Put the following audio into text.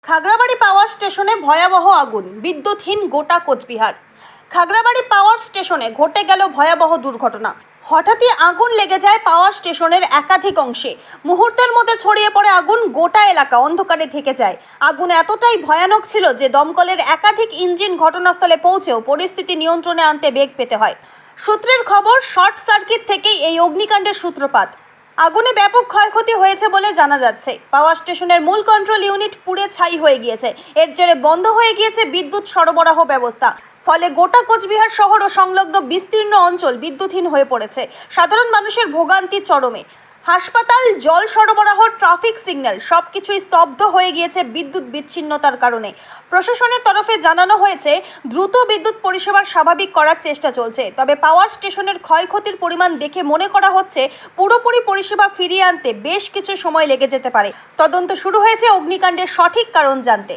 খাগড়াবাড়ি পাওয়ার স্টেশনে ভয়াবহ আগুন, বিদ্যুৎহীন গোটা কোচবিহার। খাগড়াবাড়ি পাওয়ার স্টেশনে ঘটে গেল ভয়াবহ দুর্ঘটনা। হঠাৎই আগুন লেগে যায় পাওয়ার স্টেশনের একাধিক অংশে। মুহূর্তের মধ্যে ছড়িয়ে পড়ে আগুন, গোটা এলাকা অন্ধকারে ঢেকে যায়। আগুন এতটাই ভয়ানক ছিল যে দমকলের একাধিক ইঞ্জিন ঘটনাস্থলে পৌঁছেও পরিস্থিতি নিয়ন্ত্রণে আনতে বেগ পেতে হয়। সূত্রের খবর, শর্ট সার্কিট থেকেই এই অগ্নিকাণ্ডের সূত্রপাত। আগুনে ব্যাপক ক্ষয়ক্ষতি হয়েছে বলে জানা যাচ্ছে। পাওয়ার স্টেশনের মূল কন্ট্রোল ইউনিট পুড়ে ছাই হয়ে গিয়েছে। এর জেরে বন্ধ হয়ে গিয়েছে বিদ্যুৎ সরবরাহ ব্যবস্থা। ফলে গোটা কোচবিহার শহর ও সংলগ্ন বিস্তীর্ণ অঞ্চল বিদ্যুৎহীন হয়ে পড়েছে। সাধারণ মানুষের ভোগান্তি চরমে। হাসপাতাল, জল সরবরাহ, ট্রাফিক সিগন্যাল সবকিছুই স্তব্ধ হয়ে গিয়েছে বিদ্যুৎ বিচ্ছিন্নতার কারণে। প্রশাসনের তরফে জানানো হয়েছে দ্রুত বিদ্যুৎ পরিষেবা স্বাভাবিক করার চেষ্টা চলছে। তবে পাওয়ার স্টেশনের ক্ষয়ক্ষতির পরিমাণ দেখে মনে করা হচ্ছে পুরোপুরি পরিষেবা ফিরিয়ে আনতে বেশ কিছু সময় লেগে যেতে পারে। তদন্ত শুরু হয়েছে অগ্নিকাণ্ডের সঠিক কারণ জানতে।